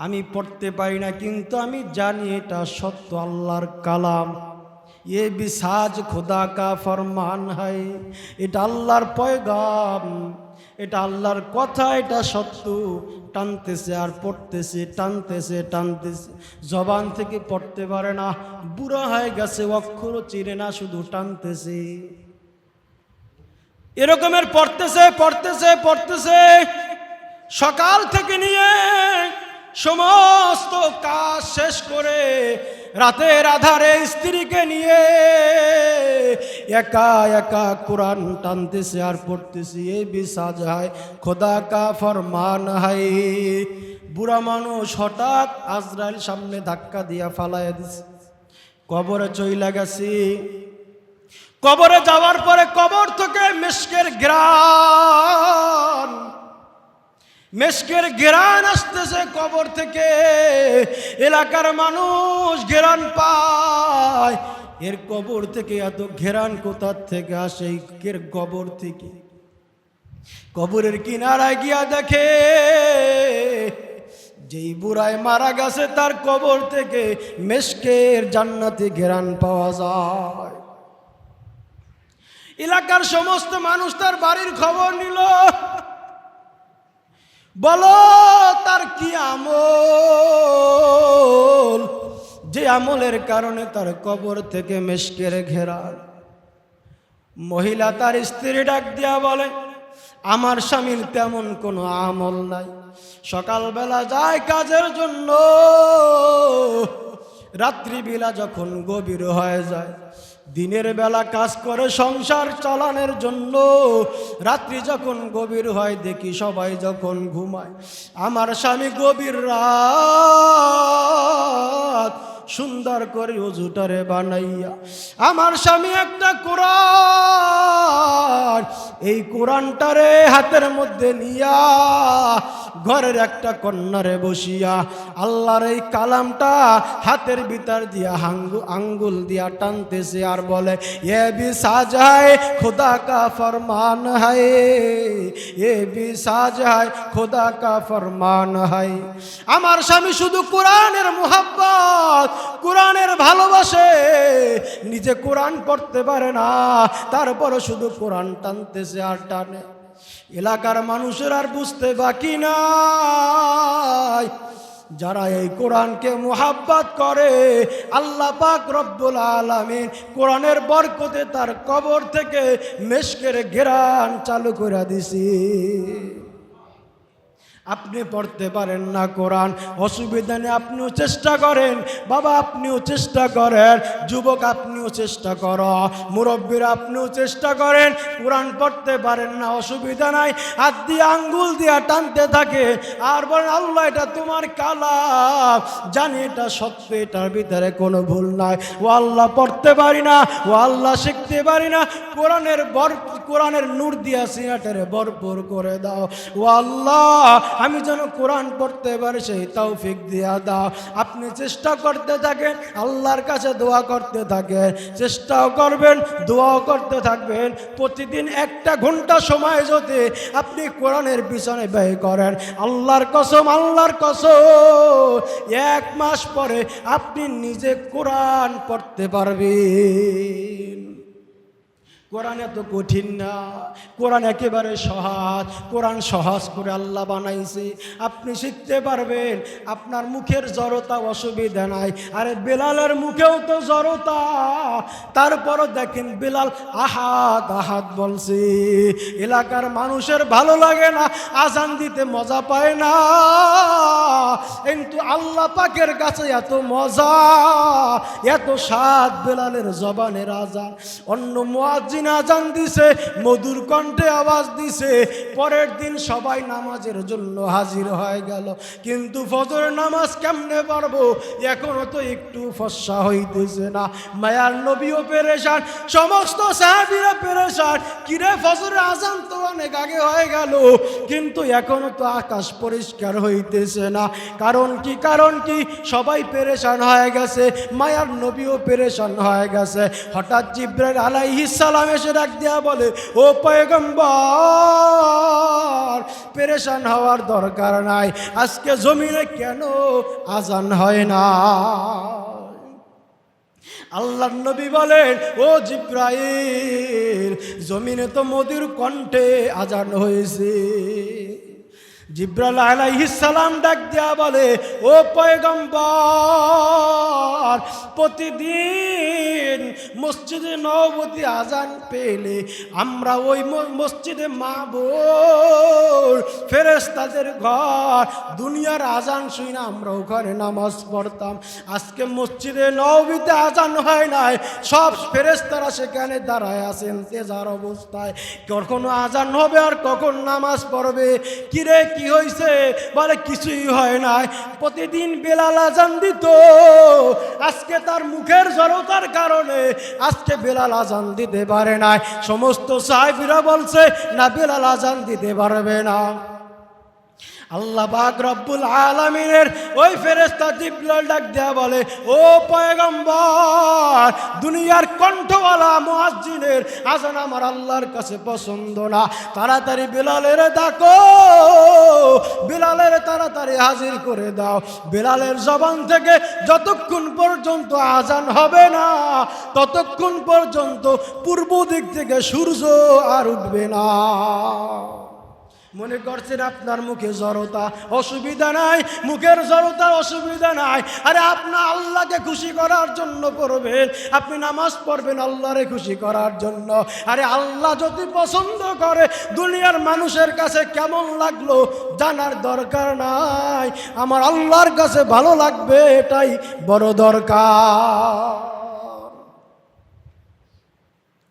আমি পড়তে পারি না, কিন্তু আমি জানি এটা সত্য আল্লাহর কালাম। ये भी साज खुदा का फरमान है, এটা আল্লাহর পয়গাম, এটা আল্লাহর কথা, এটা সত্য। টানতেছে আর পড়তেছে, টানতেছে টানতেছে, জবান থেকে পড়তে পারে না, বুড়া হয়ে গেছে, অক্ষরও চিনে না, শুধু টানতেছে। এরকমের পড়তেছে পড়তেছে পড়তেছে, সকাল থেকে নিয়ে সমস্ত কাজ শেষ করে রাতের আধারে স্ত্রীকে নিয়ে একা একা কোরআন টানতেছে আর পড়তেছে। এ भी साज है खुदा का फरमान है। বুড়া মানুষ হঠাৎ আজরাইল সামনে ধাক্কা দিয়া ফালাইয়া দিছে, কবরে চইলা গেছে। কবরে যাওয়ার পরে কবর থেকে মেশকের ঘেরান আসতেছে কবর থেকে। এলাকার মানুষ ঘেরান পায়, এর কবর থেকে এত ঘেরান কোথা থেকে আসে? এর কবর থেকে। কবরের কিনারায় গিয়া দেখে যেই বুড়ায় মারা গেছে তার কবর থেকে মেশকের জান্নাতি ঘেরান পাওয়া যায়। এলাকার সমস্ত মানুষ তার বাড়ির খবর নিল, বলো তার কি আমল, যে আমলের কারণে তার কবর থেকে মেশকের ঘেরান। মহিলা তার স্ত্রী ডাক দিয়া বলে, আমার স্বামীর তেমন কোনো আমল নাই, সকালবেলা যায় কাজের জন্য, রাত্রিবেলা যখন গভীর হয়ে যায়, দিনের বেলা কাজ করে সংসার চালানোর জন্য, রাত্রি যখন গভীর হয় দেখি সবাই যখন ঘুমায়, আমার স্বামী গভীর রাত সুন্দর করে ওজুটারে বানাইয়া, আমার স্বামী একটা কোরআন, এই কোরআনটারে হাতের মধ্যে নিয়া ঘরের একটা কন্যারে বসিয়া আল্লাহর এই কালামটা হাতের ভিতর দিয়া আঙ্গুল দিয়া টানতেছে আর বলে, এ भी साज है खुदा का फरमान है, ये भी साज है खुदा का फरमान है। আমার স্বামী শুধু কোরআনের মুহাব্বত, কোরআনের ভালোবাসে, নিজে কোরআন পড়তে পারে না, তারপর শুধু কোরআন টানতেছে আর টানে। এলাকার মানুষের আর বুঝতে বাকি নাই, যারা এই কোরআনকে মুহাব্বত করে, আল্লাহ পাক রব্বুল আলামিন কোরআনের বরকতে তার কবর থেকে মেশকের ঘেরান চালু করে দিছি। আপনি পড়তে পারেন না কোরআন, অসুবিধা নেই, আপনিও চেষ্টা করেন, বাবা আপনিও চেষ্টা করেন, যুবক আপনিও চেষ্টা করো, মুরব্বীরা আপনিও চেষ্টা করেন। কোরআন পড়তে পারেন না, অসুবিধা নাই, হাত দিয়ে আঙ্গুল দিয়া টানতে থাকে আর বলেন, আল্লাহ এটা তোমার কালাম, জানি এটা সত্য, এটার ভিতরে কোনো ভুল নাই। ও আল্লাহ পড়তে পারি না, ও আল্লাহ শিখতে পারি না, কোরআনের নূর দিয়া সিনাটারে ভরপুর করে দাও। ও আল্লাহ আমি যেন কোরআন পড়তে পারি সেই তৌফিক দিয়া দাও। আপনি চেষ্টা করতে থাকেন, আল্লাহর কাছে দোয়া করতে থাকেন, চেষ্টাও করবেন, দোয়াও করতে থাকবেন। প্রতিদিন 1 ঘন্টা সময় যদি আপনি কোরআনের পিছনে ব্যয় করেন, আল্লাহর কসম 1 মাস পরে আপনি নিজে কোরআন পড়তে পারবেন। কোরআন এত কঠিন না, কোরআন একেবারে সহজ, কোরআন সহজ করে আল্লাহ বানাইছে, আপনি শিখতে পারবেন। আপনার মুখের জড়তা অসুবিধা নাই, আরে বেলালের মুখেও তো জড়তা, তারপরও দেখেন বেলাল আহাদ আহাদ বলছে। এলাকার মানুষের ভালো লাগে না, আজান দিতে মজা পায় না, কিন্তু আল্লাহ পাকের কাছে এত মজা, এত স্বাদ বেলালের জবানের আজান। অন্য মুয়াজ্জিন আজান দিছে, মধুর কণ্ঠে আওয়াজ দিছে, পরের দিন সবাই নামাজের জন্য হাজির হয়ে গেল, কিন্তু ফজরের নামাজ কেমনে পারবো, এখনো তো একটু ফর্সা হইতেছে না। মায়ার নবীও পেরেশান, সমস্ত সাহাবীরা পেরেশান, কিরে ফজরের আজান তো অনেক আগে হয়ে গেল, কিন্তু এখনো তো আকাশ পরিষ্কার হইতেছে না। কারণ কি কারণ কি? সবাই পেরেশান হয়ে গেছে, মায়ার নবীও পেরেশান হয়ে গেছে। হঠাৎ জিবরাইল আলাইহিস সালাম এসে ডাক দিয়া বলে, ও পয়গম্বর, পেরেশান হওয়ার দরকার নাই, আজকে জমিনে কেন আজান হয় না? আল্লাহর নবী বলেন, ও জিবরাইল, জমিনে তো মধুর কণ্ঠে আজান হয়েছে। জিবরাইল আলাইহিস সালাম ডাক দিয়া বলে, ও পয়গম্বর, প্রতিদিন মসজিদে নববতী আজান পেলে আমরা ওই মসজিদে মাবুদ ফেরেশতাদের ঘর, দুনিয়ার আজান শুই না আমরা ওখানে নামাজ পড়তাম। আজকে মসজিদে নববীতে আজান হয় নাই, সব ফেরেশতারা সেখানে দাঁড়ায় আছেন তেজার অবস্থায়, কখনো আজান হবে আর কখন নামাজ পড়বে। কিরে কি হয়েছে? বলে কিছুই হয় নাই। প্রতিদিন বেলাল আজান দিত, আজকে তার মুখের জড়তার কারণে আজকে বেলাল আজান দিতে পারে নাই। সমস্ত সাহাবীরা বলছে না, বেলাল আজান দিতে পারবে না। আল্লাহ পাক রব্বুল আলামিনের ওই ফেরেশতা জিবরাইল ডাক দেয়া বলে, ও পয়গম্বর, দুনিয়ার কণ্ঠওয়ালা মুয়াজ্জিনের আজান আমার আল্লাহর কাছে পছন্দ না, তাড়াতাড়ি বেলালের ডাকো, বেলালের তাড়াতাড়ি হাজির করে দাও। বেলালের জবান থেকে যতক্ষণ পর্যন্ত আজান হবে না, ততক্ষণ পর্যন্ত পূর্ব দিক থেকে সূর্য আর উঠবে না। মনে করছেন আপনার মুখে জড়তা, অসুবিধা নাই, মুখের জড়তার অসুবিধা নাই। আরে আপনার আল্লাহকে খুশি করার জন্য করবেন, আপনি নামাজ পড়বেন আল্লাহরে খুশি করার জন্য। আরে আল্লাহ যদি পছন্দ করে, দুনিয়ার মানুষের কাছে কেমন লাগলো জানার দরকার নাই, আমার আল্লাহর কাছে ভালো লাগবে এটাই বড় দরকার।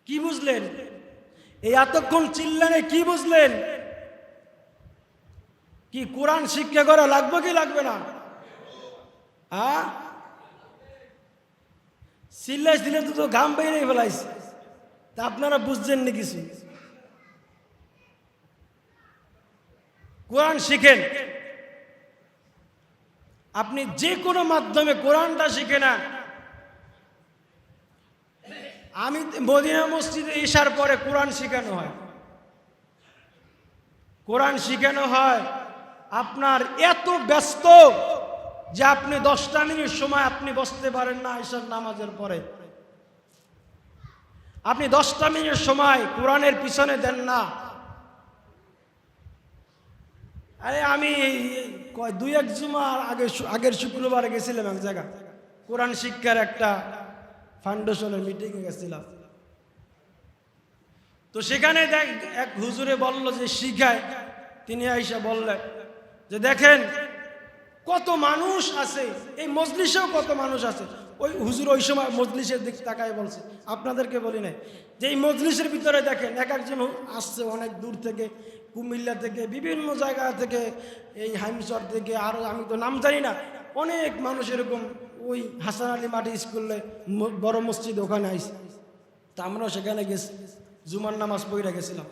কি বুঝলেন? এই এতক্ষণ চিল্লানে কি বুঝলেন? কি কোরআন শিক্ষা করা লাগবে কি লাগবে না? হ্যাঁ, চিল্লাই দিলে তো ঘাম বেরিয়ে ফেলাইছে, তা আপনারা বুঝছেন না কিছু? কোরআন শিখেন, আপনি যে কোনো মাধ্যমে কোরআনটা শিখে নেন। আমি মদিনা মসজিদে ইশার পরে কোরআন শিখানো হয়, কোরআন শিখানো হয়। আপনার এত ব্যস্ত যে আপনি 10টা মিনিট সময় আপনি বসতে পারেন না ইশার নামাজের পরে, আপনি 10টা মিনিট সময় কোরআনের পিছনে দেন না। আরে আমি 2-1 জুমার আগের শুক্রবারে গেছিলাম এক জায়গা, কোরআন শিক্ষার একটা ফাউন্ডেশনের মিটিংয়ে গেছিলাম। তো সেখানে এক হুজুরে বলল যে শিখায়, তিনি আইসা বললেন যে দেখেন কত মানুষ আছে এই মজলিসেও, কত মানুষ আছে। ওই হুজুর ওই সময় মজলিসের দিক তাকায় বলছে, আপনাদেরকে বলি নাই যে এই মজলিসের ভিতরে দেখেন এক একজন আসছে অনেক দূর থেকে, কুমিল্লা থেকে, বিভিন্ন জায়গা থেকে, এই হাইমচর থেকে, আর আমি তো নাম জানি না, অনেক মানুষ এরকম ওই হাসান আলী মাটি স্কুলে বড় মসজিদ ওখানে আইসে। তা আমরাও সেখানে গেছি, জুমার নামাজ পড়ে গেছিলাম।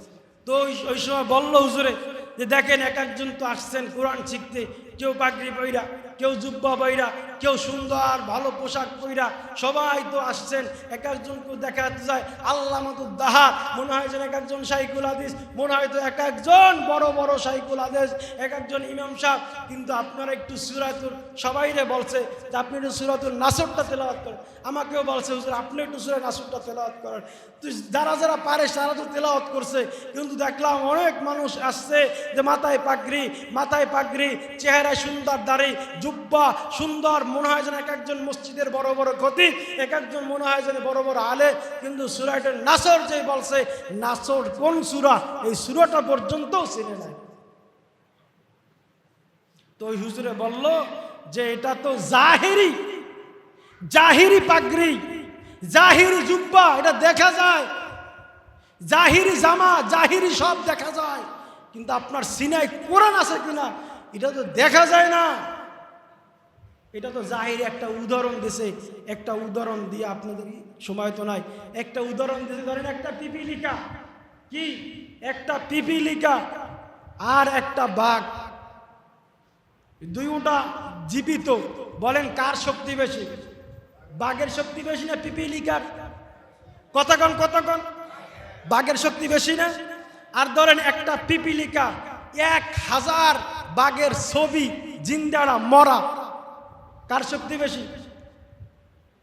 তো ওই সময় বলল হুজুরে যে দেখেন এক একজন তো আসছেন কোরআন শিখতে, কেউ পাগড়ি পইরা, কেউ জুব্বা পইরা, কেউ সুন্দর ভালো পোশাক পইরা, সবাই তো আসছেন। এক একজনকে দেখা যায় আল্লামাতুদ দাহার, মনে হয় যেন এক একজন শাইখুল হাদিস, মনে হয় তো এক একজন বড় বড় শাইখুল হাদিস, এক একজন ইমাম সাহেব। কিন্তু আপনারা একটু সূরাতুল, সবাইরে বলছে যে আপনি একটু সূরাতুল নাসরটা তেলাওয়াত করেন। আমাকেও বলছে হুজুর আপনি একটু সূরা নাসরটা তেলাওয়াত করেন। তো যারা যারা পারে তারা তো তেলাওয়াত করছে, কিন্তু দেখলাম অনেক মানুষ আসছে যে মাথায় পাগড়ি, চেহারায় সুন্দর দাড়ি, জুব্বা সুন্দর, মনে হয় যেন এক একজন মসজিদের বড় বড় খতিব, এক একজন মনে হয় যেন বড় বড় আলে। কিন্তু সূরাটা নাসর যে বলছে, নাসর কোন সূরা এই সূরাটা পর্যন্ত চিনে নাই। তো ওই হুজুরে বলল যে এটা তো জাহিরি পাগড়ি, জাহিরি জুব্বা, এটা দেখা যায়, জাহিরি জামা, জাহিরি সব দেখা যায়, কিন্তু আপনার সিনায় কোরআন আছে কিনা এটা তো দেখা যায় না। এটা তো জাহিরি একটা উদাহরণ দিছে, একটা উদাহরণ দিয়ে আপনাদের সময় তো নাই, একটা উদাহরণ দিতে ধরেন একটা পিপিলিকা, কি একটা পিপিলিকা আর একটা বাঘ, দুইটা জীবিত, বলেন কার শক্তি বেশি? বাঘের শক্তি বেশি না পিপিলিকার? কতক্ষণ কতক্ষণ? বাঘের শক্তি বেশি না? আর ধরেন একটা পিপিলিকা 1000 বাঘের ছবি জিন্দারা মরা, কার শক্তি বেশি?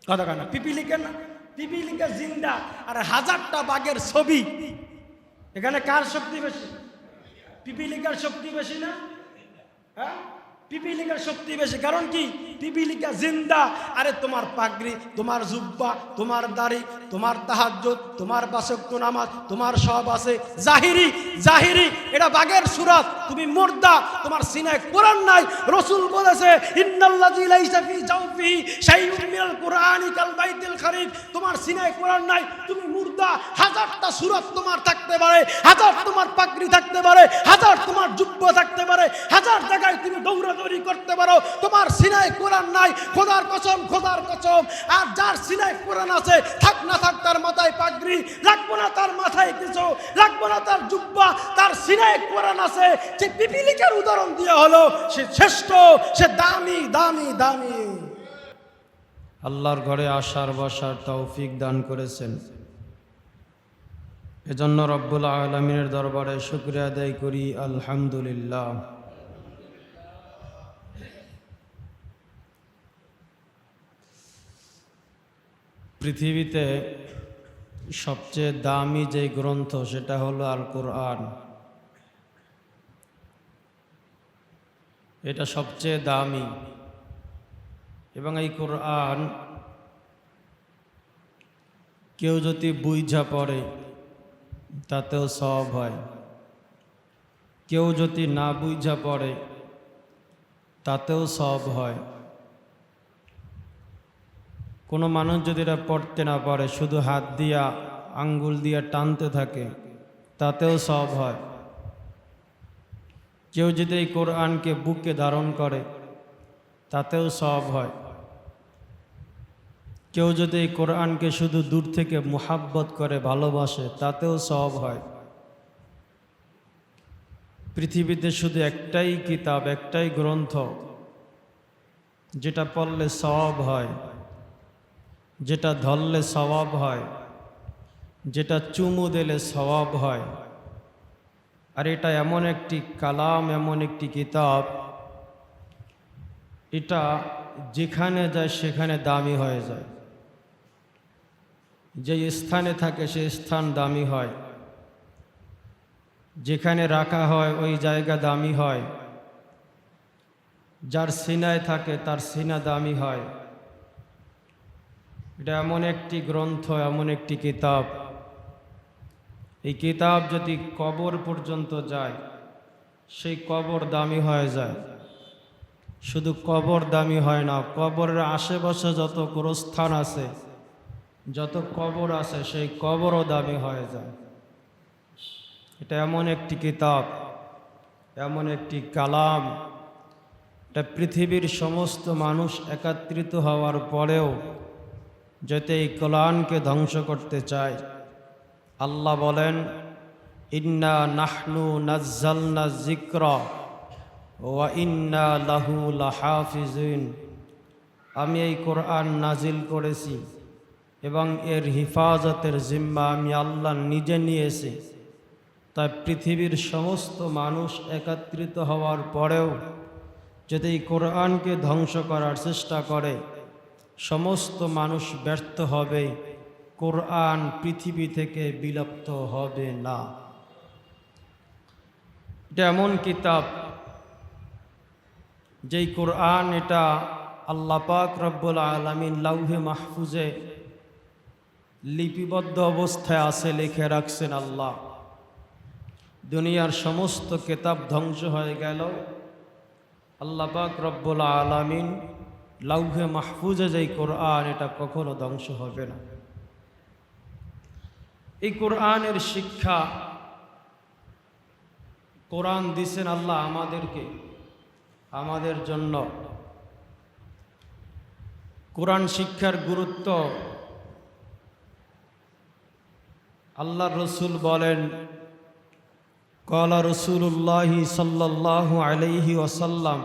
কতক্ষণ? পিপিলিকা না? পিপিলিকা জিন্দা আর 1000টা বাঘের ছবি, এখানে কার শক্তি বেশি? পিপিলিকার শক্তি বেশি না? হ্যাঁ, পিপিলিকার শক্তি বেশি। কারণ কি? পিপিলিকা জিন্দা। আরে তোমার পাগড়ি, তোমার জুব্বা, তোমার দাড়ি, তোমার তাহাজ্জুদ, তোমার বাসক্ত নামাজ, তোমার সব আছে জাহিরি জাহিরি, এটা বাগের সুরাত। তুমি মুর্দা, তোমার সিনায় কোরআন নাই। রাসূল বলেছে ইন্নাল্লাযী লাইসা ফি জাওফিহি শাইউন মিনাল কুরআনি কাল বাইতিল খারিফ। তোমার সিনায় কোরআন নাই, তুমি মুর্দা। 1000টা সুরাত তোমার থাকতে পারে, 1000 তোমার পাগড়ি থাকতে পারে, 1000 তোমার জুব্বা থাকতে পারে, 1000 জায়গায় তুমি দৌড়াদৌড়ি করতে পারো, তোমার সিনায় কোরআন নাই। খোদার কসম, খোদার কসম। আর যার সিনায় কোরআন আছে, থাক না থাক তার মাথায় পাগড়ি, লাগবো না তার মাথায় কিছু, লাগবো না তার জুব্বা, তার সিনায় কোরআন আছে। যে পিপিলিকার উদাহরণ দিয়ে হলো সে শ্রেষ্ঠ, সে দামি দামি দামি। আল্লাহর ঘরে আসার বসার তৌফিক দান করেছেন, এজন্য রব্বুল আলামিনের দরবারে শুকরিয়া আদায় করি, আলহামদুলিল্লাহ। পৃথিবীতে সবচেয়ে দামি যে গ্রন্থ সেটা হলো আল কোরআন। এটা সবচেয়ে দামি, এবং এই কোরআন কেউ যদি বুঝা পড়ে তাতেও সওয়াব হয়, কেউ যদি না বুঝা পড়ে তাতেও সওয়াব হয়। কোনো মানুষ যদি এটা পড়তে না পারে, শুধু হাত দিয়া আঙ্গুল দিয়া টানতে থাকে, তাতেও সওয়াব হয়। কেউ যদি এই কোরআনকে বুকে ধারণ করে তাতেও সওয়াব হয়। কেউ যদি এই কোরআনকে শুধু দূর থেকে মুহাব্বত করে ভালোবাসে তাতেও সওয়াব হয়। পৃথিবীতে শুধু একটাই কিতাব, একটাই গ্রন্থ যেটা পড়লে সওয়াব হয়, যেটা ধরলে সওয়াব হয়, যেটা চুমু দিলে সওয়াব হয়। আর এটা এমন একটি কালাম, এমন একটি কিতাব, এটা যেখানে যায় সেখানে দামি হয়ে যায়। যে স্থানে থাকে সেই স্থান দামি হয়, যেখানে রাখা হয় ওই জায়গা দামি হয়, যার সিনায় থাকে তার সিনা দামি হয়। এটা এমন একটি গ্রন্থ, এমন একটি কিতাব, এই কিতাব যদি কবর পর্যন্ত যায় সেই কবর দামি হয়ে যায়। শুধু কবর দামি হয় না, কবরের আশেপাশে যত গোরস্থান আছে, যত কবর আছে, সেই কবরও দামি হয়ে যায়। এটা এমন একটি কিতাব, এমন একটি কালাম, এটা পৃথিবীর সমস্ত মানুষ একত্রিত হওয়ার পরেও যাতে এই কোরআনকে ধ্বংস করতে চায়, আল্লাহ বলেন ইন্না নাহনু নাজ্জালনা যিকরা ওয়া ইন্না লাহু লাহাফিজুন। আমি এই কোরআন নাজিল করেছি এবং এর হিফাজতের জিম্মা আমি আল্লাহ নিজে নিয়েছি। তাই পৃথিবীর সমস্ত মানুষ একত্রিত হওয়ার পরেও যদি এই কোরআনকে ধ্বংস করার চেষ্টা করে, সমস্ত মানুষ ব্যর্থ হবে, কোরআন পৃথিবী থেকে বিলুপ্ত হবে না। এটা এমন কিতাব, যেই কোরআন, এটা আল্লাহ পাক রব্বুল আলামিন লাউহে মাহফুজে লিপিবদ্ধ অবস্থায় আছে, লিখে রাখছেন আল্লাহ। দুনিয়ার সমস্ত কিতাব ধ্বংস হয়ে গেল, আল্লাহ পাক রব্বুল আলামিন লাউহে মাহফুজে যেই কোরআন, এটা কখনো ধ্বংস হবে না। এই কোরআনের শিক্ষা, কোরআন দিছেন আল্লাহ আমাদেরকে, আমাদের জন্য। কোরআন শিক্ষার গুরুত্ব আল্লাহ রসুল বলেন, ক্বালা রাসূলুল্লাহি সাল্লাল্লাহু আলাইহি ওয়াসাল্লাম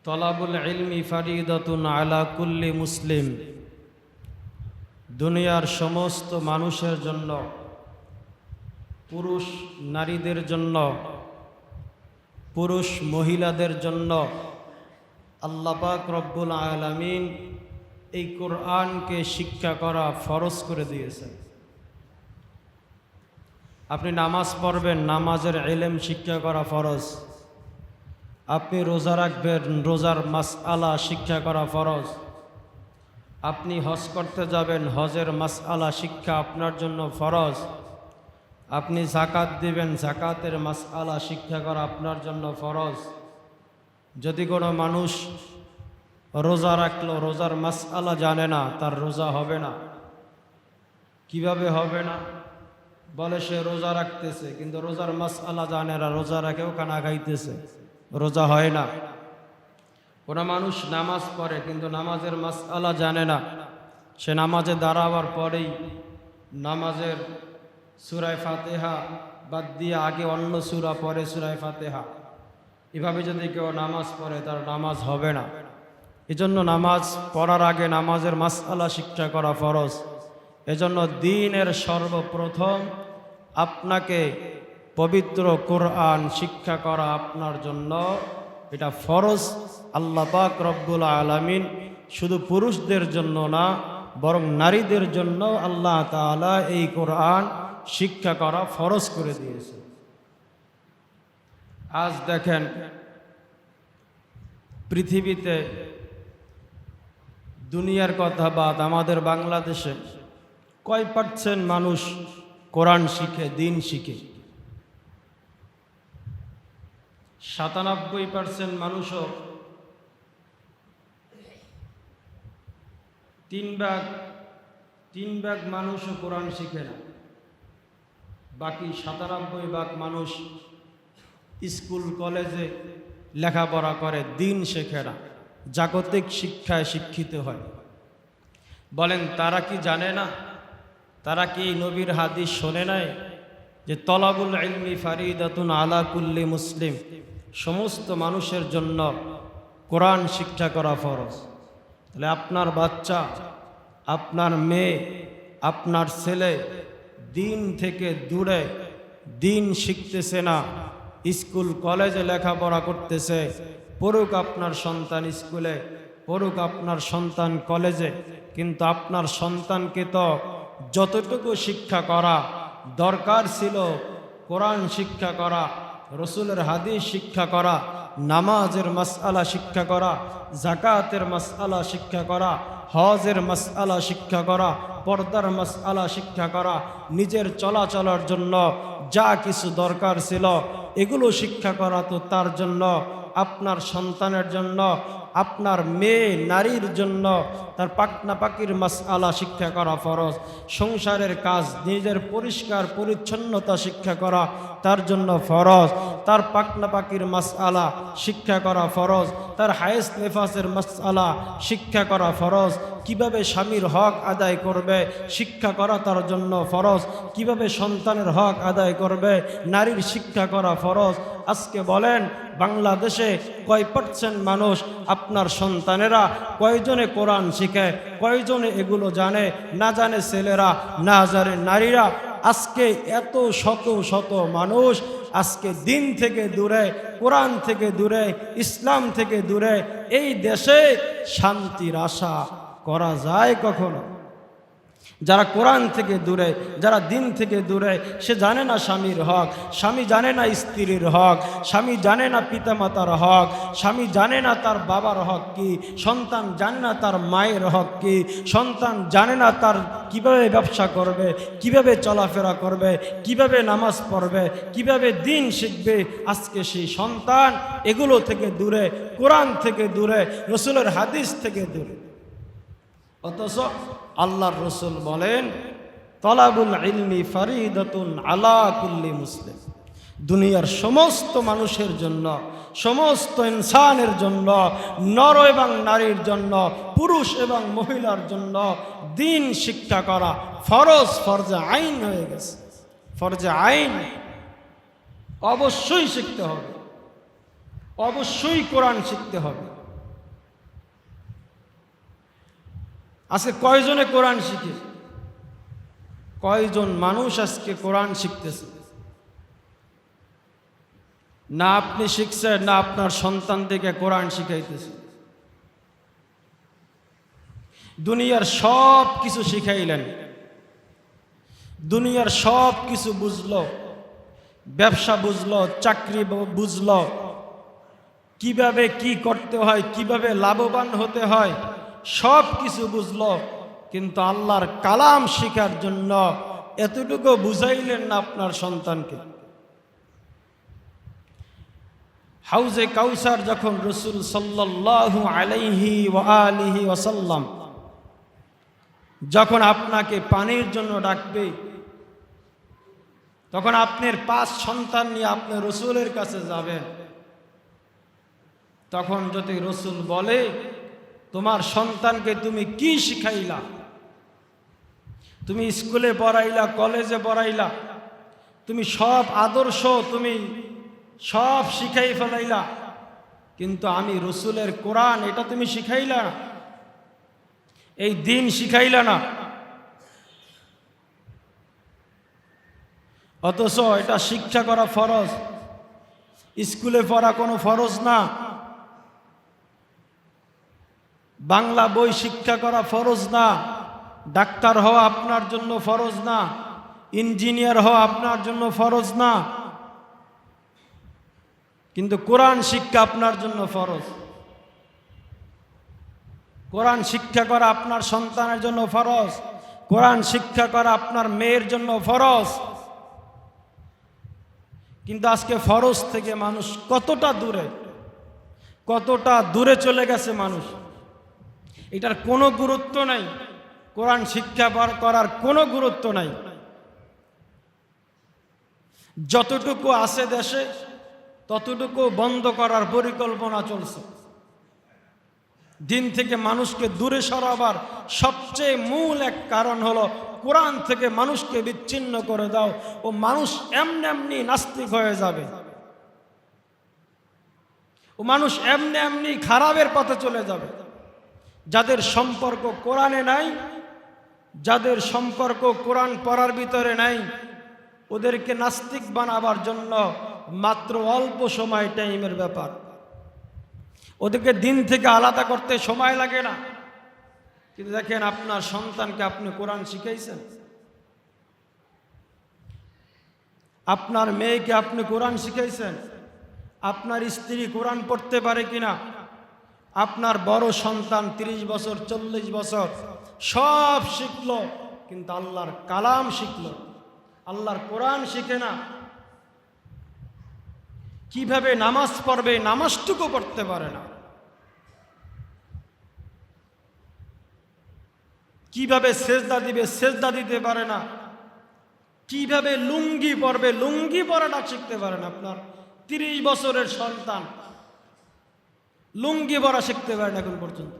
তলাবুল ইলমি ফারিদাতুন আলা কুল্লি মুসলিম। দুনিয়ার সমস্ত মানুষের জন্য, পুরুষ নারীদের জন্য, পুরুষ মহিলাদের জন্য আল্লাহ পাক রব্বুল আলামিন এই কোরআনকে শিক্ষা করা ফরজ করে দিয়েছেন। আপনি নামাজ পড়বেন, নামাজের ইলম শিক্ষা করা ফরজ। আপনি রোজা রাখবেন, রোজার মাসআলা শিক্ষা করা ফরজ। আপনি হজ করতে যাবেন, হজের মাসআলা শিক্ষা আপনার জন্য ফরজ। আপনি যাকাত দিবেন, যাকাতের মাসআলা শিক্ষা করা আপনার জন্য ফরজ। যদি কোনো মানুষ রোজা রাখলো, রোজার মাসআলা জানে না, তার রোজা হবে না। কিভাবে হবে না? বলে সে রোজা রাখতেছে কিন্তু রোজার মাসআলা জানে না, রোজা রাখেও খানা খাইতেছে, রোজা হয় না। কোনো মানুষ নামাজ পড়ে কিন্তু নামাজের মাসআলা জানে না, সে নামাজে দাঁড়াবার পরেই নামাজের সূরা ফাতিহা বাদ দিয়ে আগে অন্য সূরা পড়ে সূরা ফাতিহা। এভাবে যদি কেউ নামাজ পড়ে তার নামাজ হবে না। এজন্য নামাজ পড়ার আগে নামাজের মাসআলা শিক্ষা করা ফরজ। এজন্য দ্বীনের সর্বপ্রথম আপনাকে পবিত্র কোরআন শিক্ষা করা আপনার জন্য এটা ফরজ। আল্লাহ পাক রব্বুল আলামিন শুধু পুরুষদের জন্য না, বরং নারীদের জন্য আল্লাহ তাআলা এই কোরআন শিক্ষা করা ফরজ করে দিয়েছে। আজ দেখেন পৃথিবীতে, দুনিয়ার কথা বাদ, আমাদের বাংলাদেশে কয় পার্সেন্ট মানুষ কোরআন শিখে, দিন শিখে? 97% মানুষও, 3 ভাগ মানুষও কোরআন শিখে না। বাকি 97% মানুষ স্কুল কলেজে লেখাপড়া করে, দিন শেখে না, জাগতিক শিক্ষায় শিক্ষিত হয়। বলেন তারা কি জানে না? তারা কি নবীর হাদিস শোনে নাই যে তলাবুল ইলমি ফারিদাতুন আলা কুল্লি মুসলিম, সমস্ত মানুষের জন্য কোরআন শিক্ষা করা ফরজ। তাহলে আপনার বাচ্চা, আপনার মেয়ে, আপনার ছেলে দিন থেকে দূরে, দিন শিখতেছে না, স্কুল কলেজে লেখাপড়া করতেছে, পড়ুক আপনার সন্তান স্কুলে, পড়ুক আপনার সন্তান কলেজে, কিন্তু আপনার সন্তানকে তো যতটুকু শিক্ষা করা দরকার ছিল, কোরআন শিক্ষা করা, রসুলের হাদিস শিক্ষা করা, নামাজের মাসআলা শিক্ষা করা, যাকাতের মাসআলা শিক্ষা করা, হজের মাসআলা শিক্ষা করা, পর্দার মাসআলা শিক্ষা করা, নিজের চলাচলের জন্য যা কিছু দরকার ছিল এগুলো শিক্ষা করা তো তার জন্য, আপনার সন্তানের জন্য, আপনার মেয়ে নারীর জন্য তার পাকনা পাকির মাসআলা শিক্ষা করা ফরজ। সংসারের কাজ, নিজের পরিষ্কার পরিচ্ছন্নতা শিক্ষা করা তার জন্য ফরজ। তার পাকনা পাকির মাসআলা শিক্ষা করা ফরজ। তার হায়েস নেফাসের মাসআলা শিক্ষা করা ফরজ। কিভাবে স্বামীর হক আদায় করবে শিক্ষা করা তার জন্য ফরজ। কিভাবে সন্তানের হক আদায় করবে নারীর শিক্ষা করা ফরজ। আজকে বলেন বাংলাদেশে কয় পার্সেন্ট মানুষ, আপনার সন্তানেরা কয়জনে কোরআন শিখে, কয়জনে এগুলো জানে? না জানে ছেলেরা, না জানে নারীরা। আজকে এত শত শত মানুষ আজকে দিন থেকে দূরে, কোরআন থেকে দূরে, ইসলাম থেকে দূরে। এই দেশে শান্তির আশা করা যায় কখনো? যারা কোরআন থেকে দূরে, যারা দিন থেকে দূরে, সে জানে না স্বামীর হক, স্বামী জানে না স্ত্রীর হক, স্বামী জানে না পিতামাতার হক, স্বামী জানে না তার বাবার হক কি, সন্তান জানে না তার মায়ের হক কি, সন্তান জানে না তার কিভাবে ব্যবসা করবে, কিভাবে চলাফেরা করবে, কিভাবে নামাজ পড়বে, কিভাবে দিন শিখবে। আজকে সেই সন্তান এগুলো থেকে দূরে, কোরআন থেকে দূরে, রসুলের হাদিস থেকে দূরে। অথচ আল্লাহর রসুল বলেন তলাবুল ইলমি ফারিদাতুন আলা কুল্লি মুসলিম। দুনিয়ার সমস্ত মানুষের জন্য, সমস্ত ইনসানের জন্য, নর এবং নারীর জন্য, পুরুষ এবং মহিলার জন্য দিন শিক্ষা করা ফরজ, ফরজে আইন হয়ে গেছে। ফরজে আইন, অবশ্যই শিখতে হবে, অবশ্যই কোরআন শিখতে হবে। আজকে কয়জনে কোরআন শিখে? কয়জন মানুষ আজকে কোরআন শিখতেছে? না আপনি শিখছেন, না আপনার সন্তানদেরকে কোরআন শিখাইতেছে। দুনিয়ার সব কিছু শিখাইলেন, দুনিয়ার সব কিছু বুঝলো, ব্যবসা বুঝলো, চাকরি বুঝলো, কিভাবে কি করতে হয়, কিভাবে লাভবান হতে হয়, সব কিছু বুঝলো, কিন্তু আল্লাহর কালাম শিখার জন্য এতটুকু বুঝাইলেন না আপনার সন্তানকে। হাউজে কাউসার যখন রাসূল সাল্লাল্লাহু আলাইহি ওয়া আলিহি ওয়াসাল্লাম যখন আপনাকে পানির জন্য ডাকবে, তখন আপনার 5 সন্তান নিয়ে আপনি রাসূলের কাছে যাবেন। তখন যদি রাসূল বলে, তোমার সন্তানকে তুমি কি শিখাইলা? তুমি স্কুলে পড়াইলা, কলেজে পড়াইলা, তুমি সব আদর্শ তুমি সব শিখাই ফেলাইলা, কিন্তু আমি রাসূলের কোরআন এটা তুমি শিখাইলা না, এই দিন শিখাইলা না। অথচ এটা শিক্ষা করা ফরজ, স্কুলে পড়া কোনো ফরজ না। বাংলা বই শিক্ষা করা ফরজ না, ডাক্তার হওয়া আপনার জন্য ফরজ না, ইঞ্জিনিয়ার হওয়া আপনার জন্য ফরজ না, কিন্তু কোরআন শিক্ষা আপনার জন্য ফরজ। কোরআন শিক্ষা করা আপনার সন্তানের জন্য ফরজ, কোরআন শিক্ষা করা আপনার মেয়ের জন্য ফরজ। কিন্তু আজকে ফরজ থেকে মানুষ কতটা দূরে চলে গেছে মানুষ। এটার কোনো গুরুত্ব নাই, কোরআন শিক্ষা করার কোনো গুরুত্ব নাই। যতটুকু আছে দেশে ততটুকু বন্ধ করার পরিকল্পনা চলছে। দিন থেকে মানুষকে দূরে সরাবার সবচেয়ে মূল এক কারণ হলো কোরআন থেকে মানুষকে বিচ্ছিন্ন করে দাও, ও মানুষ এমনি এমনি নাস্তিক হয়ে যাবে, ও মানুষ এমনি এমনি খারাপের পথে চলে যাবে। যাদের সম্পর্ক কোরআনে নাই, যাদের সম্পর্ক কোরআন পড়ার ভিতরে নাই, ওদেরকে নাস্তিক বানাবার জন্য মাত্র অল্প সময় টাইমের ব্যাপার। ওদেরকে দিন থেকে আলাদা করতে সময় লাগে না। কিন্তু দেখেন, আপনার সন্তানকে আপনি কোরআন শিখাইছেন? আপনার মেয়েকে আপনি কোরআন শিখাইছেন? আপনার স্ত্রী কোরআন পড়তে পারে কিনা? আপনার বড় সন্তান 30 বছর 40 বছর সব শিখলো, কিন্তু আল্লাহর কালাম শিখলো, আল্লাহর কোরআন শিখে না। কিভাবে নামাজ পড়বে, নামাজটুকু পড়তে পারে না। কিভাবে সেজদা দিবে, সেজদা দিতে পারে না। কিভাবে লুঙ্গি পরবে, লুঙ্গি পরাটা শিখতে পারে না। আপনার 30 বছরের সন্তান লুঙ্গি পরা শিখতে পারে না এখন পর্যন্ত।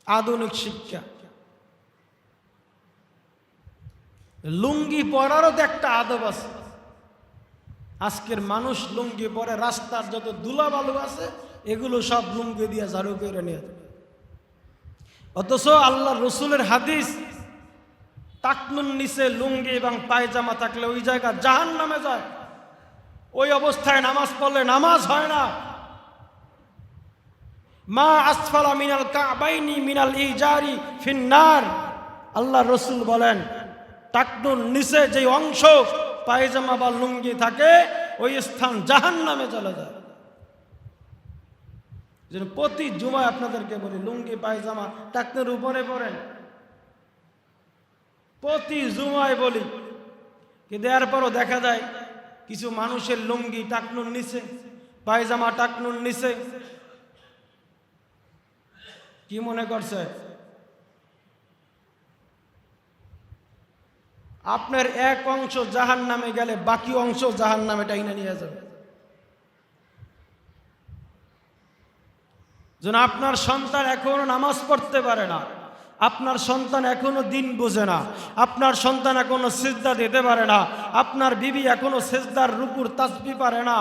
আধুনিক শিক্ষা, লুঙ্গি পরারও তো একটা আদব আছে। আজকের মানুষ লুঙ্গি পরে, রাস্তার যত ধুলাবালু আছে এগুলো সব লুঙ্গি দিয়ে ঝাড়ু করে নিয়ে যায়। অথচ আল্লাহ রসুলের হাদিস, টাকনুর নিচে লুঙ্গি এবং পায়জামা থাকলে ওই জায়গা জাহান্নামে যায়। ওই অবস্থায় নামাজ পড়লে নামাজ হয় না। মা আসফালা মিনাল কাবাইনি মিনাল ইজারি ফিন্নার। আল্লাহ রসুল বলেন, টাকনুর নিচে যে অংশ পায়জামা বা লুঙ্গি থাকে ওই স্থান জাহান্নামে চলে যায়। যেন প্রতি জুমায় আপনাদেরকে বলি, লুঙ্গি পায়জামা টাকনুর উপরে পড়েন, প্রতি জুমায় বলি। কিন্তু এরপরও দেখা যায় কিছু মানুষের লুঙ্গি টাকনুর নিচে, পায়জামা টাকনুর নিচে। কি মনে করছে? আপনার এক অংশ জাহান্নামে গেলে বাকি অংশ জাহান্নামে টাইনা নিয়ে যাবে। যেন আপনার সন্তান এখনো নামাজ পড়তে পারে না, আপনার সন্তান এখনো দিন বোঝে না, আপনার সন্তান এখনো সিজদা দিতে পারে না, আপনার বিবি এখনো সিজদার রুকুর তাসবিহ পারে না,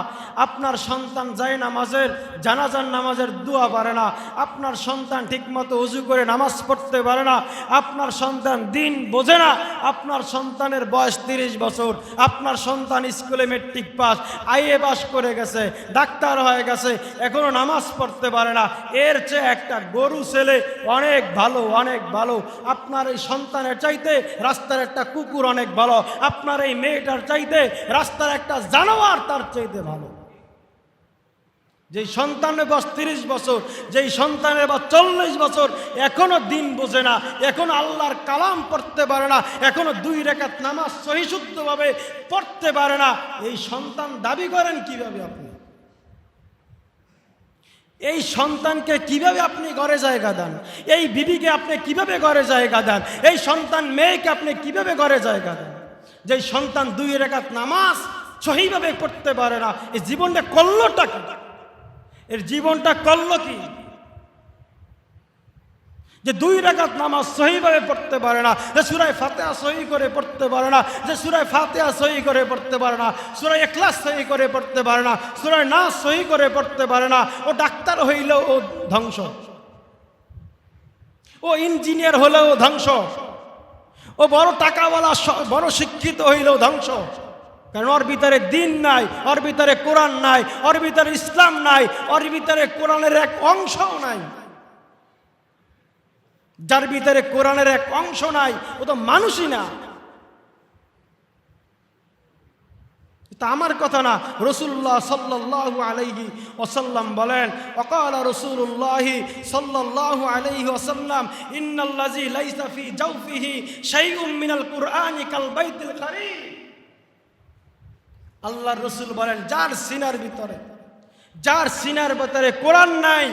আপনার সন্তান যায় নামাজের জানাজার নামাজের দোয়া পারে না, আপনার সন্তান ঠিকমতো ওযু করে নামাজ পড়তে পারে না, আপনার সন্তান দিন বোঝে না, আপনার সন্তানের বয়স 30 বছর, আপনার সন্তান স্কুলে মেট্রিক পাস, আইএ পাস করে গেছে, ডাক্তার হয়ে গেছে, এখনো নামাজ পড়তে পারে না, এর চেয়ে একটা গরু ছেলে অনেক ভালো, অনেক ভালো। আপনার এই সন্তানের চাইতে রাস্তার একটা কুকুর অনেক ভালো, আপনার এই মেয়েটার চাইতে রাস্তার একটা জানোয়ার তার চাইতে ভালো। যেই সন্তানের বয়স 30 বছর, যেই সন্তানের বয়স 40 বছর, এখনো দিন বোঝে না, এখনো আল্লাহর কালাম পড়তে পারে না, এখনো 2 রাকাত নামাজ সহিশুদ্ধভাবে পড়তে পারে না, এই সন্তান দাবি করেন কিভাবে আপনি? এই সন্তানকে কিভাবে আপনি ঘরে জায়গা দেন? এই বিবিকে আপনি কিভাবে ঘরে জায়গা দেন? এই সন্তান মেয়েকে আপনি কিভাবে ঘরে জায়গা দেন? যেই সন্তান 2 রাকাত নামাজ সহিভাবে পড়তে পারে না, এই জীবনটা করলোটা কি? এর জীবনটা করলো কি? যে 2 রাকাত নামাজ সহিভাবে পড়তে পারে না, যে সূরা ফাতিহা সহি করে পড়তে পারে না, যে সূরা ফাতিহা সহি করে পড়তে পারে না, সূরা ইখলাস সহি করে পড়তে পারে না, সূরা নাস সহি করে পড়তে পারে না, ও ডাক্তার হইলেও ও ধ্বংস, ও ইঞ্জিনিয়ার হলেও ধ্বংস, ও বড় টাকাওয়ালা বড় শিক্ষিত হইলেও ধ্বংস। কারণ ওর ভিতরে দিন নাই, ওর ভিতরে কোরআন নাই, ওর ভিতরে ইসলাম নাই, ওর ভিতরে কোরআনের এক অংশও নাই। যার ভিতরে কোরআনের এক অংশ নাই, ও তো মানুষই না। তা আমার কথা না, রাসূলুল্লাহ সাল্লাল্লাহু আলাইহি ওয়াসাল্লাম বলেন, ওয়াকালা রাসূলুল্লাহ সাল্লাল্লাহু আলাইহি ওয়াসাল্লাম, ইন্নাল্লাযী লাইসা ফি জাওফিহি শাইউম মিনাল কুরআনি কাল বাইতুল কারীম। আল্লাহর রাসূল বলেন, যার সিনার ভিতরে কোরআন নাই,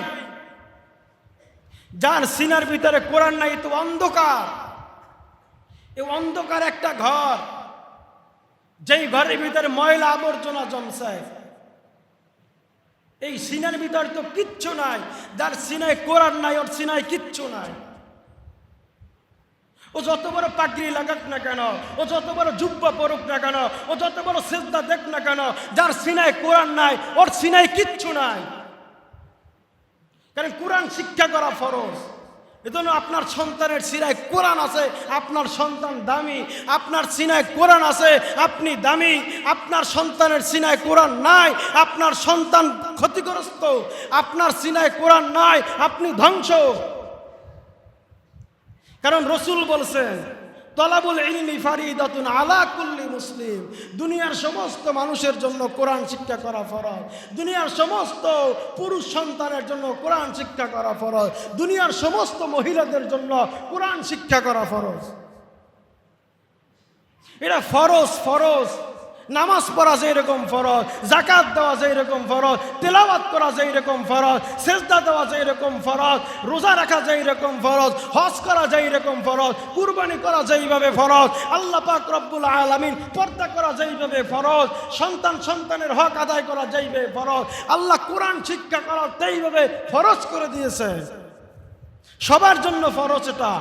যার সিনার ভিতরে কোরআন নাই, তো অন্ধকার। এই অন্ধকার একটা ঘর, যেই ঘরের ভিতরে ময়লা আবর্জনা জমছে, এই সিনার ভিতরে তো কিচ্ছু নাই। যার সিনায় কোরআন নাই, ওর সিনায় কিচ্ছু নাই। ও যত বড় পাগড়ি লাগাক না কেন, ও যত বড় জুব্বা পরুক না কেন, ও যত বড় সিজদা দেখ না কেন, যার সিনায় কোরআন নাই, ওর সিনায় কিচ্ছু নাই। কারণ কোরআন শিক্ষা করা ফরজ। এজন্য আপনার সন্তানের সিনায় কোরআন আছে, আপনার সন্তান দামি। আপনার সিনায় কোরআন আছে, আপনি দামি। আপনার সন্তানের সিনায় কোরআন নাই, আপনার সন্তান ক্ষতিগ্রস্ত। আপনার সিনায় কোরআন নাই, আপনি ধ্বংস। কারণ রাসূল বলছেন, তলাবুল ইলমি ফারিদাতুন আলা কুল্লি মুসলিম। দুনিয়ার সমস্ত মানুষের জন্য কোরআন শিক্ষা করা ফরজ। দুনিয়ার সমস্ত পুরুষ সন্তানের জন্য কোরআন শিক্ষা করা ফরজ। দুনিয়ার সমস্ত মহিলাদের জন্য কোরআন শিক্ষা করা ফরজ। এটা ফরজ। ফরজ নামাজ পড়া যেই রকম ফরজ, যাকাত দেওয়া যেই রকম ফরজ, তেলাওয়াত করা যেই রকম ফরজ, সেজদা দেওয়া যেই রকম ফরজ, রোজা রাখা যেই রকম ফরজ, হজ করা যেই রকম ফরজ, কুরবানি করা যেইভাবে ফরজ, আল্লাহ পাক রব্বুল আলামিন পর্দা করা যেইভাবে ফরজ, সন্তানের হক আদায় করা যেইভাবে ফরজ, আল্লাহ কোরআন শিক্ষা করা সেইভাবে ফরজ করে দিয়েছে। সবার জন্য ফরজ এটা।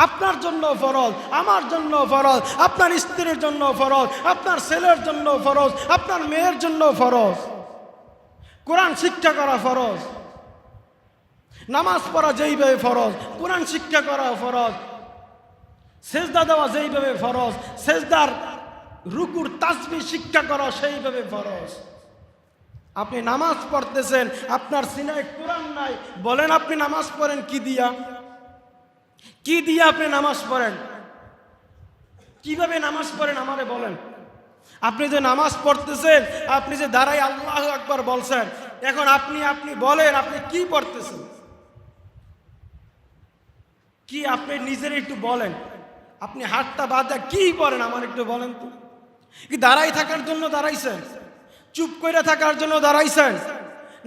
আপনার জন্য ফরজ, আমার জন্য ফরজ, আপনার স্ত্রীর জন্য ফরজ, আপনার ছেলের জন্য ফরজ, আপনার মেয়ের জন্য ফরজ। কোরআন শিক্ষা করা ফরজ। নামাজ পড়া যেইভাবে ফরজ, কোরআন শিক্ষা করা ফরজ। সেজদা দেওয়া যেইভাবে ফরজ, সেজদার রুকুর তাসবিহ শিক্ষা করা সেইভাবে ফরজ। আপনি নামাজ পড়তেছেন, আপনার সিনায় কোরআন নাই, বলেন আপনি নামাজ পড়েন কি দিয়া? কি দিয়ে আপনি নামাজ পড়েন? কিভাবে নামাজ পড়েন আমারে বলেন। আপনি যে নামাজ পড়তেছেন, আপনি যে দাঁড়াই আল্লাহু আকবার বলছেন, এখন আপনি বলেন আপনি কি পড়তেছেন? কি আপনি নিজের একটু বলেন। আপনি হাতটা বাঁধা কি পড়েন আমার একটু বলেন তো। কি দাঁড়াই থাকার জন্য দাঁড়াইছেন? চুপ করে থাকার জন্য দাঁড়াইছেন?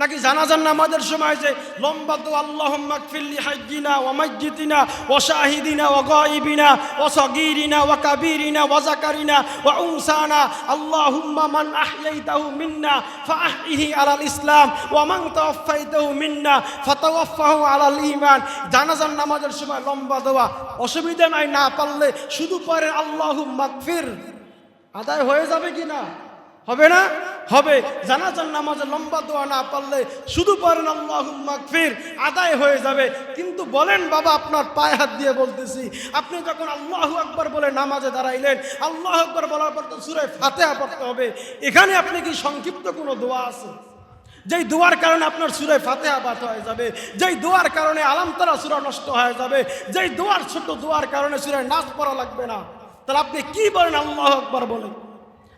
নাকি জানাজার নামাজের সময় যে লম্বা দোয়া আল্লাহুম্মা গফিরলি হাইয়িনা ওয়া মাইয়্যিতিনা ওয়া শাহিদিনা ওয়া গায়িবিনা ওয়া সাগীরিনা ওয়া কাবীরিনা ওয়া যাকারিনা ওয়া উনসানা আল্লাহুম্মা মান আহইয়াইতাহু মিন্না ফাআহইহি আলাল ইসলাম ওয়া মান তাওয়াফফাইতাহু মিন্না ফাতাওয়াফফাহু আলাল ঈমান। জানাজার নামাজের সময় লম্বা দোয়া অসুবিধা নাই, না পারলে শুধু পড়েন আল্লাহুম্মা গফির, আদায় হয়ে যাবে কি না? হবে না? হবে। জানাজার নামাজে লম্বা দোয়া না পারলে শুধু পড়েন আল্লাহুম্মা গফির, আদায় হয়ে যাবে। কিন্তু বলেন বাবা, আপনার পায়ে হাত দিয়ে বলতেছি, আপনি যখন আল্লাহু আকবার বলে নামাজে দাঁড়াইলেন, আল্লাহু আকবার বলার পর তো সূরা ফাতিহা পড়তে হবে। এখানে আপনি কি সংক্ষিপ্ত কোনো দোয়া আছে যেই দোয়ার কারণে আপনার সূরা ফাতিহা বাদ হয়ে যাবে, যেই দোয়ার কারণে আলাম তারা সূরা নষ্ট হয়ে যাবে, যেই দোয়ার ছোট দোয়ার কারণে সূরা নাস পড়া লাগবে না? তাহলে আপনি কি বলেন আল্লাহু আকবার বলেন?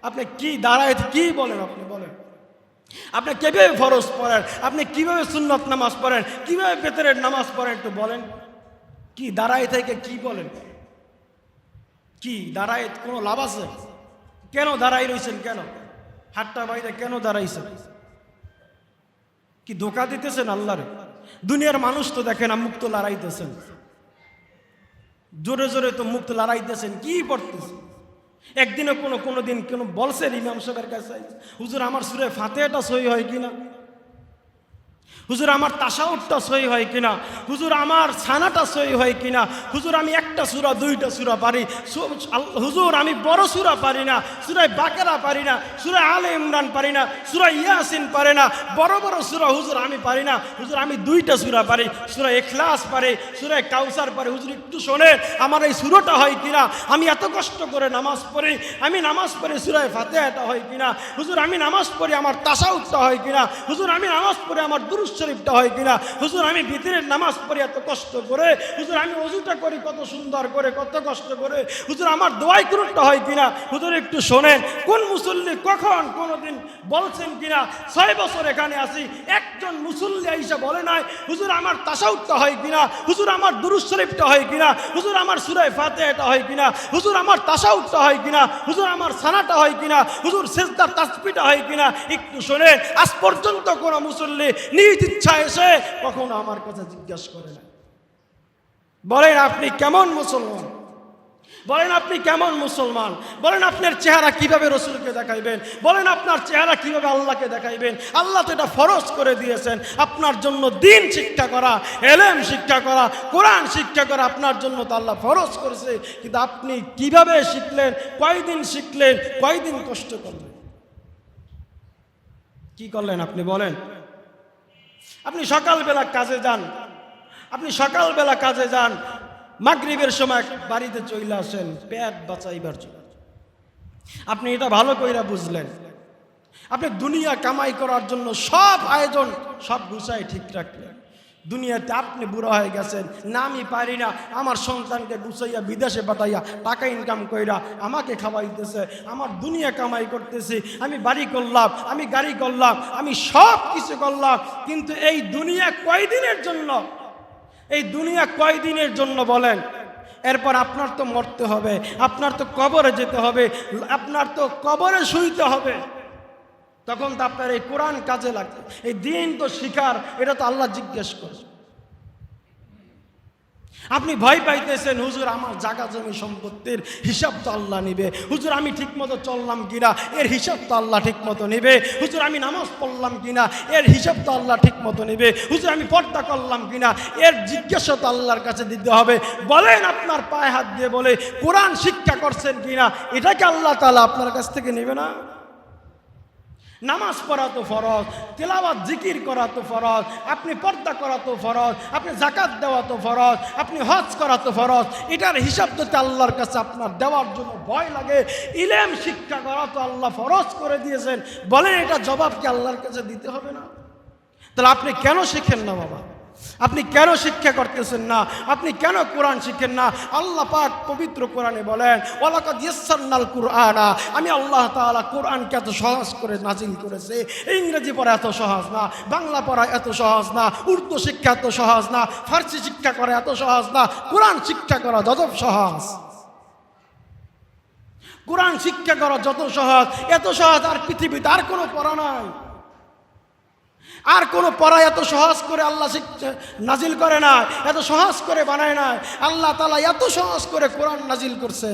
আপনি কি দাঁড়ায় কি বলেন? আপনি বলেন আপনি কিভাবে ফরজ পড়েন, আপনি কিভাবে সুন্নত নামাজ পড়েন, কিভাবে বেতরের নামাজ পড়েন, একটু বলেন। কি দাঁড়ায় থেকে কি বলেন? কি দাঁড়ায় কোনো লাভ আছে? কেন দাঁড়াই রয়েছেন? কেন হাতটা বাইরে কেন দাঁড়াইছেন? কি ধোঁকা দিতেছেন আল্লাহরে? দুনিয়ার মানুষ তো দেখেন মুখ তো লড়াইতেছেন, জোরে জোরে তো মুখ লড়াইতেছেন, কি পড়তেছেন? একদিনও কোনো দিন কোনো বলছেন ইমাম সাহেবের কাছে, হুজুর আমার সূরা ফাতিহাটা সহি হয় কিনা, হুজুর আমার তাশাহুদটা সহি হয় কিনা, হুজুর আমার ছানাটা সহি হয় কিনা, হুজুর আমি একটা সূরা দুইটা সূরা পারি, হুজুর আমি বড় সূরা পারি না, সূরা বাকারা পারি না, সূরা আলে ইমরান পারি না, সূরা ইয়াসিন পারি না, বড় বড় সূরা হুজুর আমি পারি না, হুজুর আমি দুইটা সূরা পারি, সূরা ইখলাস পারি, সূরা কাউসার পারি, হুজুর একটু শোনেন আমার এই সূরাটা হয় কিনা, আমি এত কষ্ট করে নামাজ পড়ি, আমি নামাজ পড়ি সূরা ফাতিহাটা হয় কিনা, হুজুর আমি নামাজ পড়ি আমার তাশাহুদটা হয় কিনা, হুজুর আমি নামাজ পড়ি আমার দুরূদ শরীফটা হয় কিনা, হুজুর আমি ভিতরের নামাজ পড়ি এত কষ্ট করে, হুজুর আমি ওযুটা করি কত সুন্দর করে কত কষ্ট করে, হুজুর আমার দোয়াই কুরুতটা হয় কিনা। হুজুর একটু শোনেন, কোন মুসল্লি কখন কোনোদিন বলছেন কিনা? 6 বছর এখানে আছি, একজন মুসল্লি আইসা বলে নাই হুজুর আমার তাশাহুদটা হয় কিনা, হুজুর আমার দুরূদ শরীফটা হয় কিনা, হুজুর আমার সূরা ফাতিহাটা হয় কিনা, হুজুর আমার তাশাহুদটা হয় কিনা, হুজুর আমার সানাটা হয় কিনা, হুজুর সিজদার তাসবিহটা হয় কিনা। একটু শোনেন, আজ পর্যন্ত কোন মুসল্লি নিজ ইচ্ছা এসে কখনো আমার কাছে জিজ্ঞাসা করে না। বলেন আপনি কেমন মুসলমান? বলেন আপনি কেমন মুসলমান? বলেন আপনার চেহারা কিভাবে রাসূলকে দেখাইবেন? বলেন আপনার চেহারা কিভাবে আল্লাহকে দেখাইবেন? আল্লাহ তো এটা ফরজ করে দিয়েছেন আপনার জন্য, দিন শিক্ষা করা, ইলম শিক্ষা করা, কোরআন শিক্ষা করা আপনার জন্য তো আল্লাহ ফরজ করেছে। কিন্তু আপনি কিভাবে শিখলেন, কয়দিন শিখলেন, কয়দিন কষ্ট করলেন, কি করলেন আপনি বলেন? আপনি সকালবেলা কাজে যান, আপনি সকালবেলা কাজে যান, মাগরিবের সময় বাড়িতে চলে আসেন পেট বাঁচাইবার জন্য। আপনি এটা ভালো কইরা বুঝলেন, আপনি দুনিয়া কামাই করার জন্য সব আয়োজন সব গুছাই ঠিক রাখলেন। দুনিয়াতে আপনি বুড়া হয়ে গেছেন, না আমি পারি না, আমার সন্তানকে গুছাইয়া বিদেশে পাঠাইয়া টাকা ইনকাম কইরা আমাকে খাওয়াইতেছে, আমার দুনিয়া কামাই করতেছি, আমি বাড়ি করলাম, আমি গাড়ি করলাম, আমি সব কিছু করলাম, কিন্তু এই দুনিয়া কয়দিনের জন্য? এই দুনিয়া কয়দিনের জন্য বলেন? এরপর আপনার তো মরতে হবে, আপনার তো কবরে যেতে হবে, আপনার তো কবরে শুইতে হবে। তখন তো আপনার এই কোরআন কাজে লাগবে, এই দিন তো শিকার, এটা তো আল্লাহ জিজ্ঞেস করে। আপনি ভয় পাইতেছেন হুজুর আমার জায়গা জমি সম্পত্তির হিসাব তো আল্লাহ নিবে, হুজুর আমি ঠিকমতো চললাম কিনা এর হিসাব তো আল্লাহ ঠিকমতো নেবে, হুজুর আমি নামাজ পড়লাম কিনা এর হিসাব তো আল্লাহ ঠিকমতো নেবে, হুজুর আমি পর্দা করলাম কিনা এর জিজ্ঞাসা তো আল্লাহর কাছে দিতে হবে। বলেন আপনার পায়ে হাত দিয়ে বলে কোরআন শিক্ষা করছেন কিনা, এটাকে আল্লাহ তাআলা আপনার কাছ থেকে নেবে না? নামাজ পড়া তো ফরজ, তেলাওয়াত জিকির করা তো ফরজ, আপনি পর্দা করা তো ফরজ, আপনি যাকাত দেওয়া তো ফরজ, আপনি হজ করা তো ফরজ। এটার হিসাব তো আল্লাহর কাছে আপনার দেওয়ার জন্য ভয় লাগে। ইলম শিক্ষা করা তো আল্লাহ ফরজ করে দিয়েছেন, বলেন এটা জবাব কি আল্লাহর কাছে দিতে হবে না? তাহলে আপনি কেন শিখেন না বাবা? আপনি কেন শিক্ষা করতেছেন না? আপনি কেন কোরআন শিখেন না? আল্লাহ পাক পবিত্র কোরআনে বলেন ওয়ালাকাদ ইয়াসসারনাল কুরআনা, আমি আল্লাহ তাআলা কোরআনকে এত সহজ করে নাজিল করেছে। ইংরেজি পড়া এত সহজ না, বাংলা পড়া এত সহজ না, উর্দু শিক্ষা এত সহজ না, ফার্সি শিক্ষা করা এত সহজ না, কোরআন শিক্ষা করা যত সহজ, কোরআন শিক্ষা করা যত সহজ, এত সহজ আর পৃথিবীতে আর কোনো পড়া নাই। আর কোনো পড়া এত সহজ করে আল্লাহ নাজিল করে না, এত সহজ করে বানায় না। আল্লাহ তাআলা এত সহজ করে কোরআন নাজিল করছে।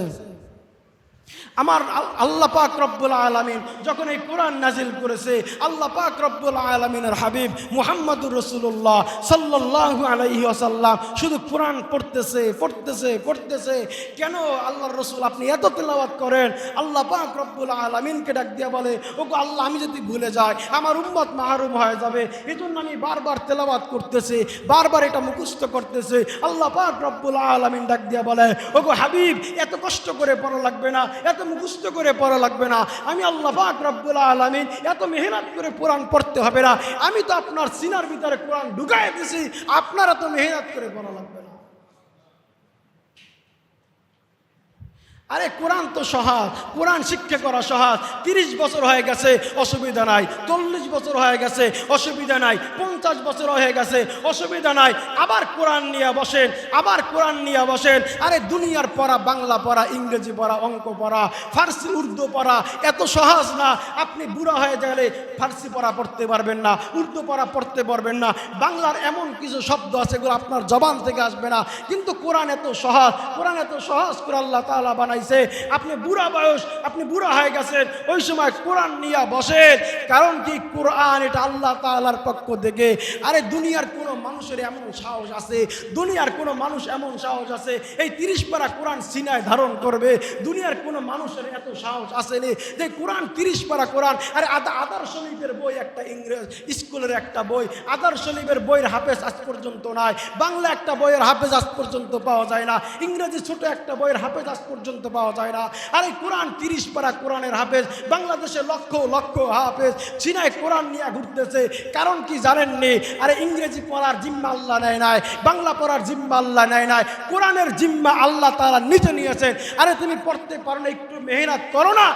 আমার আল্লাহ পাক রব্বুল আলামিন যখন এই কোরআন নাজিল করেছে, আল্লাহ পাক রব্বুল আলামিনের হাবিব মুহাম্মদুর রাসূলুল্লাহ সাল্লাল্লাহু আলাইহি ওয়াসাল্লাম শুধু কোরআন পড়তেছে। কেন আল্লাহর রাসূল আপনি এত তেলাওয়াত করেন? আল্লাহ পাক রব্বুল আলামিনকে ডাক দিয়া বলে, ওগো আল্লাহ, আমি যদি ভুলে যাই আমার উম্মত মাহরুম হয়ে যাবে, এজন্য আমি বারবার তেলাওয়াত করতেছি, বারবার এটা মুখস্থ করতেছি। আল্লাহ পাক রব্বুল আলামিন ডাক দিয়া বলে, ওগো হাবিব, এত কষ্ট করে পড়া লাগবে না, এত মুখস্থ করে পড়া লাগবে না। আমি আল্লাহ পাক রব্বুল আলামিন এত মেহনত করে কোরআন পড়তে হবে না। আমি তো আপনার সিনার ভিতরে কোরআন ঢুকাই দিছি, আপনার এত মেহনত করে পড়া লাগবে না। আরে কোরআন তো সহজ, কোরআন শিক্ষা করা সহজ। 30 বছর হয়ে গেছে, অসুবিধা নাই। 40 বছর হয়ে গেছে, অসুবিধা নাই। 50 বছর হয়ে গেছে, অসুবিধা নাই। আবার কোরআন নিয়ে বসেন, আরে দুনিয়ার পড়া, বাংলা পড়া, ইংরেজি পড়া, অঙ্ক পড়া, ফার্সি উর্দু পড়া এত সহজ না। আপনি বুড়া হয়ে গেলে ফার্সি পড়া পড়তে পারবেন না, উর্দু পড়া পড়তে পারবেন না। বাংলার এমন কিছু শব্দ আছে যেগুলো আপনার জবান থেকে আসবে না, কিন্তু কোরআন এত সহজ করে আল্লাহ তাআলা বানাই। আপনি বুড়া বয়স, আপনি বুড়া হয়ে গেছেন, ওই সময় কোরআন নিয়ে বসেন। কারণ কি, কোরআন এটা আল্লাহ তাআলার পক্ষ থেকে। আরে দুনিয়ার কোনো মানুষের এমন সাহস আছে এই 30 পারা কোরআন সিনায় ধারণ করবে? দুনিয়ার কোনো মানুষের এত সাহস আসেনি যে কোরআন 30 পারা কোরআন। আরে আদার শরীফের বই, একটা ইংরেজ স্কুলের একটা বই, আদার শরীফের বইয়ের হাফেজ আজ পর্যন্ত নাই। বাংলা একটা বইয়ের হাফেজ আজ পর্যন্ত পাওয়া যায় না। ইংরেজি ছোট একটা বইয়ের হাফেজ আজ পর্যন্ত পাওয়া যায় না। আর এই কোরআন 30 পারা কোরআনের হাফেজ বাংলাদেশে লক্ষ লক্ষ হাফেজ চীনায় কোরআন নিয়ে ঘুরতেছে। কারণ কি জানেননি? আরে ইংরেজি পড়ার জিম্মা আল্লাহ নেয় নাই, বাংলা পড়ার জিম্মা আল্লাহ নেয় নাই, কোরআনের জিম্মা আল্লাহ তাআলা নিজে নিয়েছেন। আরে তুমি পড়তে পারো না, একটু মেহনত করো না,